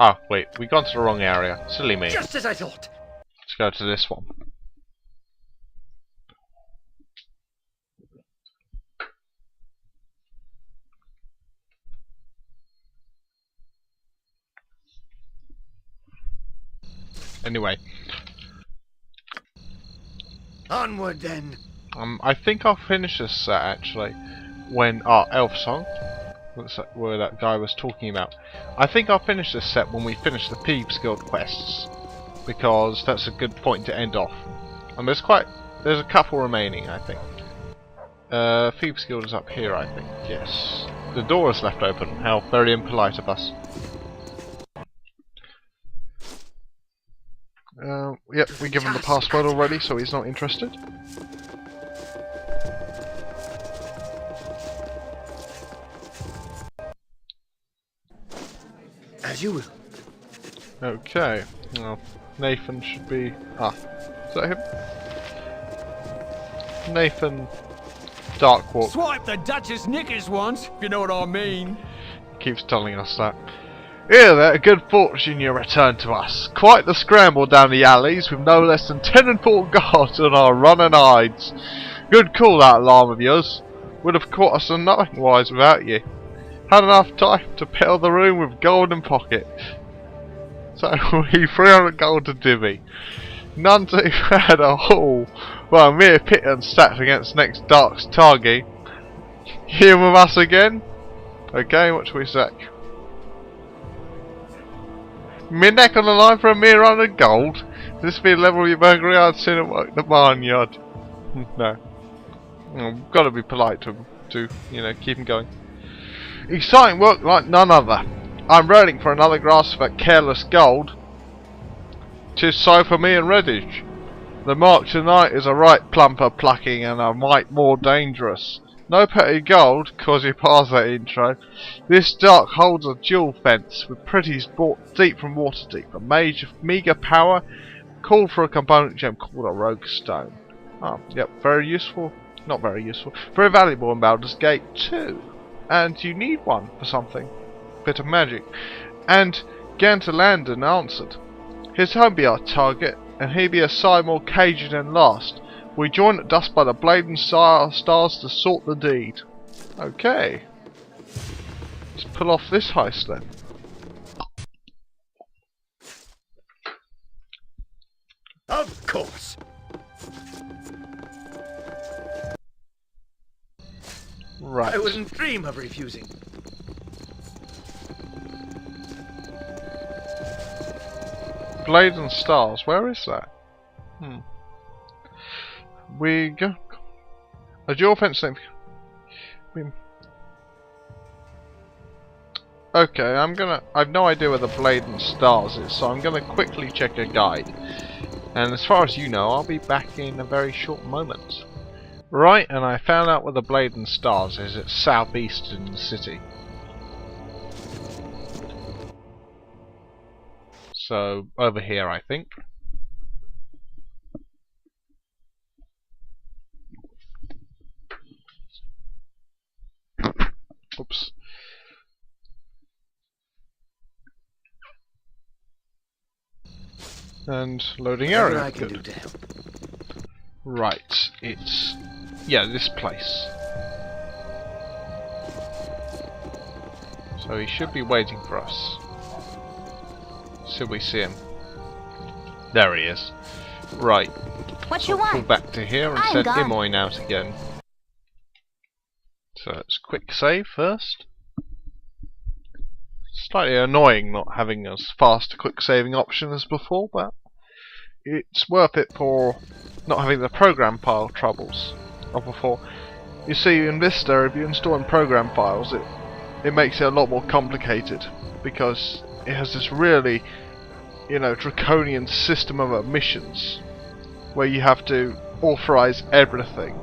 Oh, wait, we've gone to the wrong area. Silly me. Just as I thought. Let's go to this one. Anyway. Onward then. I think I'll finish this set actually when Elf Song, where that guy was talking about. I think I'll finish this set when we finish the Thieves Guild quests, because that's a good point to end off. And there's a couple remaining, I think. Thieves Guild is up here, I think. Yes, the door is left open. How very impolite of us. Yep, we give him the password already, so he's not interested. As you will. Okay. Well, Nathan should be... Ah, is that him? Nathan Darkwalk. Swipe the Duchess knickers once, if you know what I mean. Keeps telling us that. Here there, good fortune you return to us. Quite the scramble down the alleys with no less than 10 and 4 guards on our running hides. Good call that alarm of yours. Would have caught us otherwise without you. Had enough time to fill the room with gold in pocket. So we 300 gold to divvy. None too bad at all. Well, a mere pittance stacked against next Dark's target. Here with us again? Okay, what shall we say? Me neck on the line for a mere 100 gold? This be the level of your burglary I'd sooner work the barnyard. No. We've got to be polite to you know, keep him going. Exciting work like none other. I'm railing for another grasp of that careless gold. 'Tis so for me and Redditch. The mark tonight is a right plumper plucking and a mite more dangerous. No petty gold, cause you pass that intro. This dark holds a dual fence with pretties brought deep from Waterdeep. A mage of meagre power called for a component gem called a rogue stone. Oh, yep, very useful. Not very useful. Very valuable in Baldur's Gate too. And you need one for something. Bit of magic. And Gantalandon answered. His home be our target, and he be a sight more caged than last. We join at dusk by the blade and stars to sort the deed. Okay. Let's pull off this heist then. Of course. Right. I wouldn't dream of refusing. Blades and stars, where is that? We go. A dual fence thing. Okay, I've no idea where the blade and stars is, so I'm gonna quickly check a guide. And as far as you know, I'll be back in a very short moment. Right, and I found out where the blade and stars is. It's southeast in the city. So, over here, I think. Oops. And loading area. I can do to help. Right, it's... yeah, this place. So he should be waiting for us. Should we see him? There he is. Right. What so you want? Pull back to here and send Imoyne out again. So it's quick save first. Slightly annoying not having as fast a quick saving option as before, but it's worth it for not having the program file troubles of before. You see, in Vista, if you install in program files, it makes it a lot more complicated because it has this really, you know, draconian system of omissions where you have to authorize everything,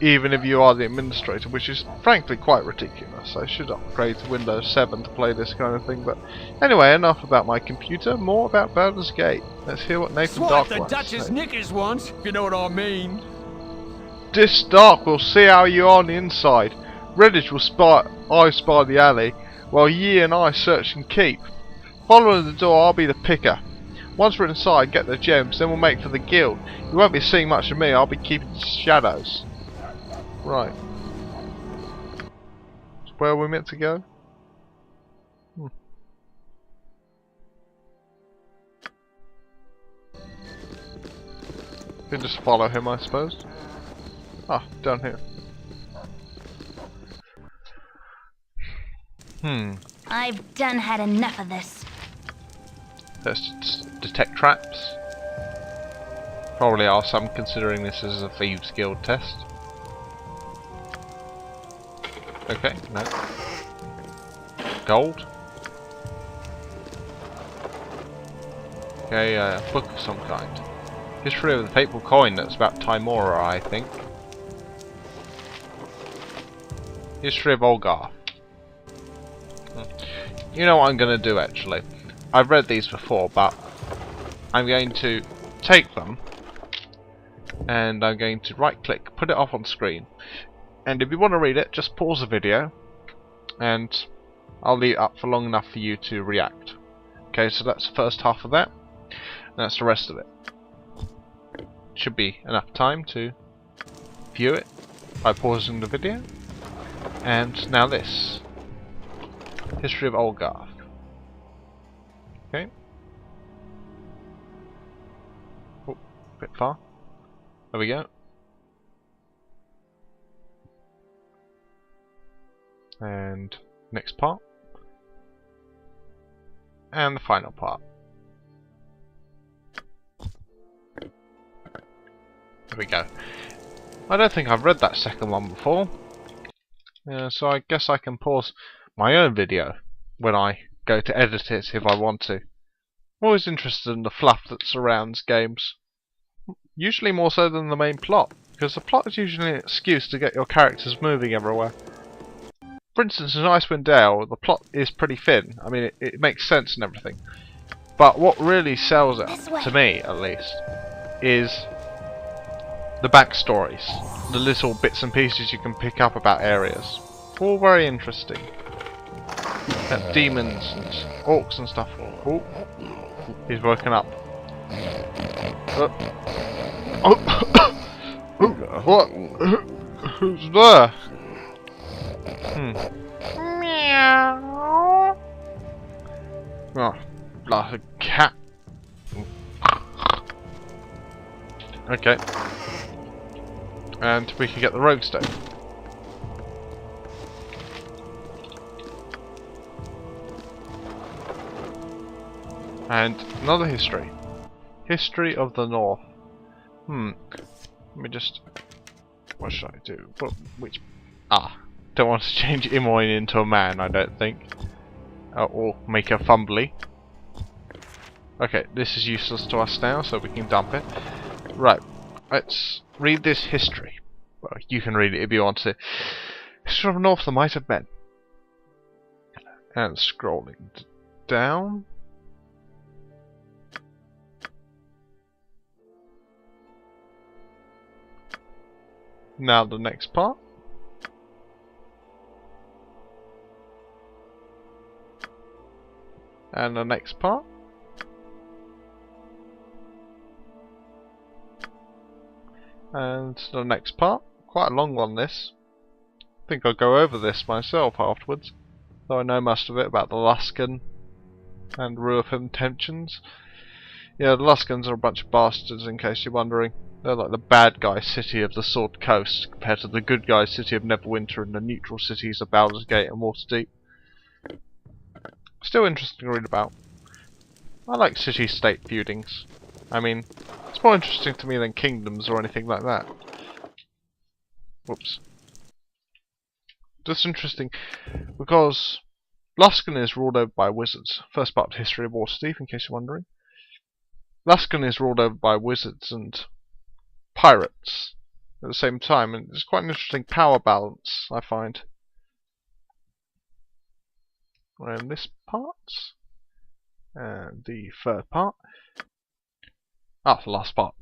even if you are the administrator, which is frankly quite ridiculous. I should upgrade to Windows 7 to play this kind of thing, but anyway, enough about my computer, more about Baldur's Gate. Let's hear what Nathan Dark Swipe the wants to Duchess say. knickers once, if you know what I mean. This Dark will see how you are on the inside. Redditch will spy the alley, while ye and I search and keep. Follow the door, I'll be the picker. Once we're inside, get the gems, then we'll make for the guild. You won't be seeing much of me, I'll be keeping shadows. Right. So where are we meant to go? We can just follow him, I suppose. Ah, down here. I've done had enough of this. Let's detect traps. Probably are some, considering this is a Thieves Guild test. Okay, no. Gold. Okay, a book of some kind. History of the fateful coin, that's about Timora, I think. History of Olgar. You know what I'm going to do actually. I've read these before, but I'm going to take them and I'm going to right click, put it off on screen, and if you want to read it, just pause the video and I'll leave it up for long enough for you to react. Okay, so that's the first half of that, and that's the rest of it. Should be enough time to view it by pausing the video. And now this. History of Olgar. Okay. Oh, a bit far. There we go. And next part. And the final part. There we go. I don't think I've read that second one before. So I guess I can pause my own video when I go to edit it if I want to. I'm always interested in the fluff that surrounds games. Usually more so than the main plot, because the plot is usually an excuse to get your characters moving everywhere. For instance, in Icewind Dale, the plot is pretty thin. I mean, it makes sense and everything. But what really sells it, to me at least, is the backstories, the little bits and pieces you can pick up about areas. All very interesting. Demons and orcs and stuff. Oh, he's woken up. What? Who's there? Meow. Oh, like a cat. Okay. And we can get the rogue stone. And another history. History of the North. Let me just... What should I do? Which... don't want to change Imoin into a man, I don't think. Or make her fumbly. Okay, this is useless to us now, so we can dump it. Right, let's read this history. Well, you can read it if you want to. History of the North, the Might of Men. And scrolling down. Now the next part. And the next part. And the next part. Quite a long one, this. I think I'll go over this myself afterwards, though I know most of it about the Luskan and Ruafim tensions. Yeah, the Luskans are a bunch of bastards, in case you're wondering. They're like the bad guy city of the Sword Coast compared to the good guy city of Neverwinter and the neutral cities of Baldur's Gate and Waterdeep. Still interesting to read about. I like city-state feudings. I mean, it's more interesting to me than kingdoms or anything like that. Whoops. Just interesting because Luskan is ruled over by wizards. First part of the history of Waterdeep, in case you're wondering. Luskan is ruled over by wizards and pirates at the same time, and it's quite an interesting power balance, I find. And this part, and the third part. The last part.